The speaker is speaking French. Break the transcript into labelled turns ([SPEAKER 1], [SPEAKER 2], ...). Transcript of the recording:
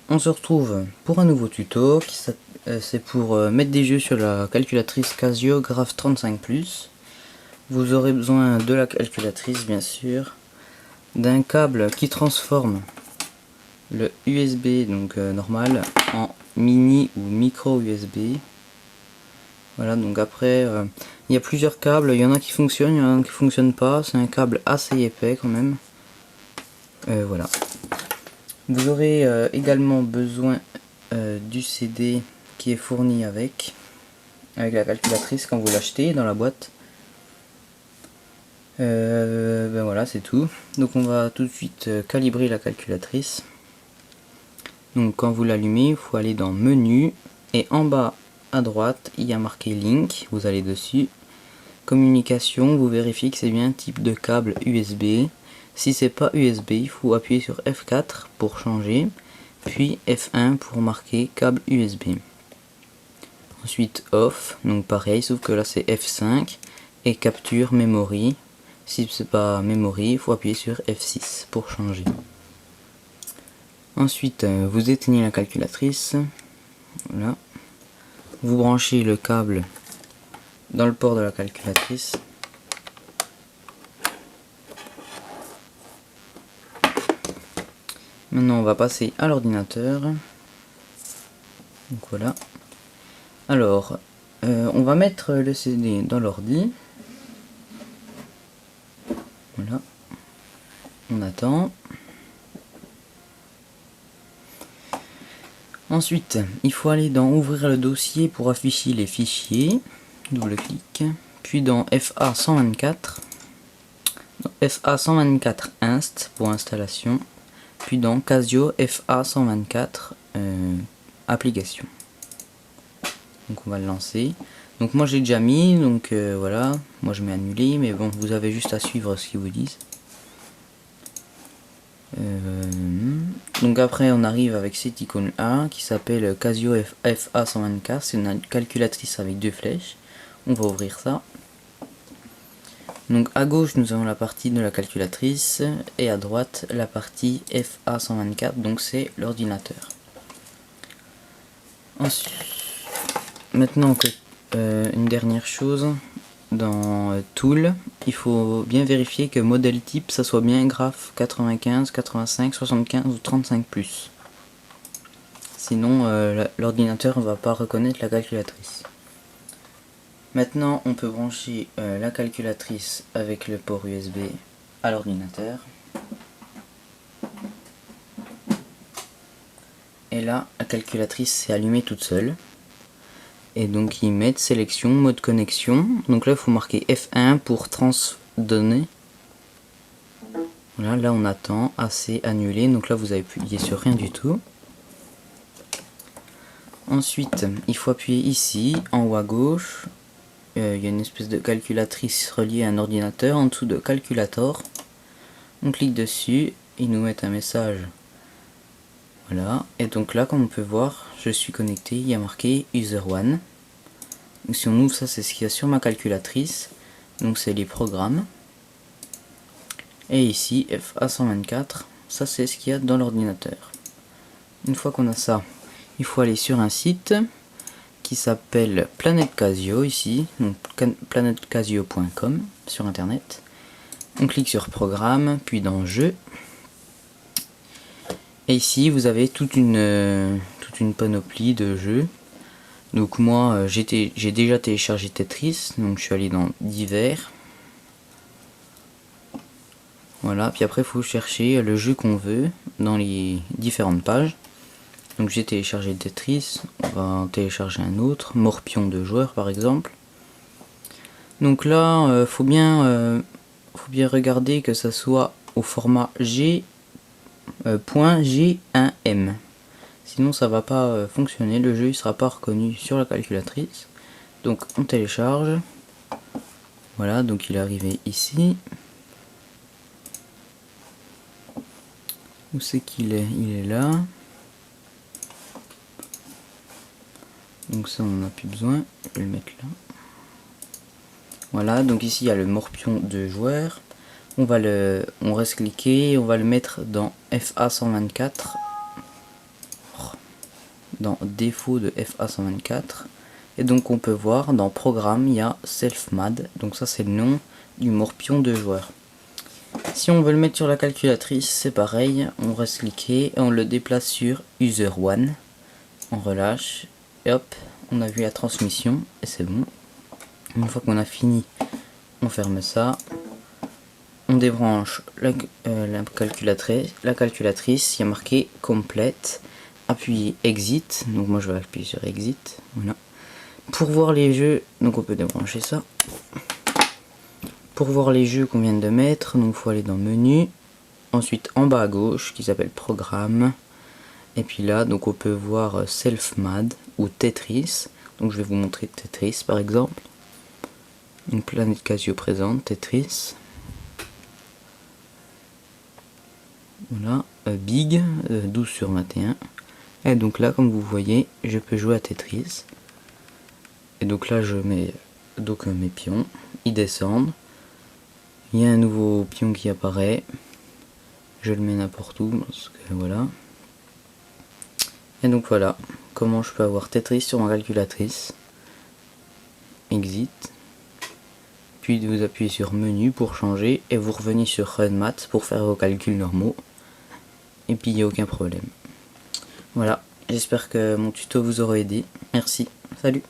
[SPEAKER 1] on se retrouve pour un nouveau tuto. C'est pour mettre des jeux sur la calculatrice Casio Graph 35+. Vous aurez besoin de la calculatrice bien sûr, d'un câble qui transforme le USB donc normal en mini ou micro USB. Voilà, donc après il y a plusieurs câbles, il y en a qui fonctionnent, il y en a qui fonctionnent pas. C'est un câble assez épais quand même. Voilà. Vous aurez également besoin du CD qui est fourni avec la calculatrice quand vous l'achetez dans la boîte. Ben voilà, c'est tout. Donc on va tout de suite calibrer la calculatrice. Donc quand vous l'allumez, il faut aller dans menu et en bas à droite il y a marqué link, vous allez dessus. Communication, vous vérifiez que c'est bien type de câble USB. Si c'est pas USB, il faut appuyer sur F4 pour changer, puis F1 pour marquer câble USB. Ensuite off, donc pareil, sauf que là c'est F5 et capture memory. Si c'est pas memory, il faut appuyer sur F6 pour changer. Ensuite, vous éteignez la calculatrice. Voilà. Vous branchez le câble dans le port de la calculatrice. Maintenant on va passer à l'ordinateur. Donc voilà. Alors on va mettre le CD dans l'ordi. Voilà. On attend. Ensuite il faut aller dans ouvrir le dossier pour afficher les fichiers. Double clic. Puis dans FA124. FA124 inst pour installation. Puis dans Casio FA124 application. Donc on va le lancer. Donc moi j'ai déjà mis, donc voilà, moi je mets annuler, mais bon, vous avez juste à suivre ce qu'ils vous disent. Donc après on arrive avec cette icône là qui s'appelle Casio FA124, c'est une calculatrice avec deux flèches. On va ouvrir ça. Donc à gauche nous avons la partie de la calculatrice et à droite la partie FA124, donc c'est l'ordinateur. Ensuite, maintenant que une dernière chose, dans Tool, il faut bien vérifier que modèle type ça soit bien Graph 95, 85, 75 ou 35+. Sinon l'ordinateur ne va pas reconnaître la calculatrice. Maintenant on peut brancher la calculatrice avec le port USB à l'ordinateur. Et là la calculatrice s'est allumée toute seule. Et donc ils mettent sélection, mode connexion. Donc là il faut marquer F1 pour transdonner. Voilà, là on attend, AC annulé. Donc là vous appuyez sur rien du tout. Ensuite il faut appuyer ici en haut à gauche. Il y a une espèce de calculatrice reliée à un ordinateur en dessous de calculator. On clique dessus, ils nous mettent un message. Voilà, et donc là comme on peut voir, je suis connecté, il y a marqué user one. Donc si on ouvre ça, c'est ce qu'il y a sur ma calculatrice. Donc c'est les programmes. Et ici FA124, ça c'est ce qu'il y a dans l'ordinateur. Une fois qu'on a ça, il faut aller sur un site qui s'appelle Planète Casio ici, donc planetecasio.com sur internet. On clique sur programme, puis dans jeu. Et ici vous avez toute une panoplie de jeux. Donc moi j'ai déjà téléchargé Tetris, donc je suis allé dans divers. Voilà, puis après il faut chercher le jeu qu'on veut dans les différentes pages. Donc j'ai téléchargé Tetris, on va en télécharger un autre, Morpion 2 joueurs par exemple. Donc là faut bien regarder que ça soit au format G.G1M. Sinon ça va pas fonctionner, le jeu il sera pas reconnu sur la calculatrice. Donc on télécharge. Voilà, donc il est arrivé ici. Où c'est qu'il est? Il est là. Donc ça on n'en a plus besoin, je vais le mettre là. Voilà, donc ici il y a le Morpion de joueurs. On reste cliqué, on va le mettre dans FA124 dans défaut de FA124. Et donc on peut voir dans programme il y a self-mad, donc ça c'est le nom du morpion de joueur. Si on veut le mettre sur la calculatrice, c'est pareil, on reste cliqué et on le déplace sur user 1, on relâche et hop, on a vu la transmission et c'est bon. Une fois qu'on a fini, on ferme ça, on débranche la calculatrice, il y a marqué complète, appuyez exit, donc moi je vais appuyer sur exit, voilà. Pour voir les jeux, donc on peut débrancher ça. Pour voir les jeux qu'on vient de mettre, donc il faut aller dans menu, ensuite en bas à gauche qui s'appelle programme, et puis là donc on peut voir self-mad ou Tetris. Donc je vais vous montrer Tetris par exemple. Une planète Casio présente, Tetris. Voilà, Big, 12 sur 21. Et donc là comme vous voyez, je peux jouer à Tetris. Et donc là je mets donc mes pions, ils descendent. Il y a un nouveau pion qui apparaît. Je le mets n'importe où parce que voilà. Et donc voilà comment je peux avoir Tetris sur ma calculatrice. Exit. Puis vous appuyez sur menu pour changer et vous revenez sur Run Math pour faire vos calculs normaux. Et puis il n'y a aucun problème. Voilà, j'espère que mon tuto vous aura aidé. Merci, salut.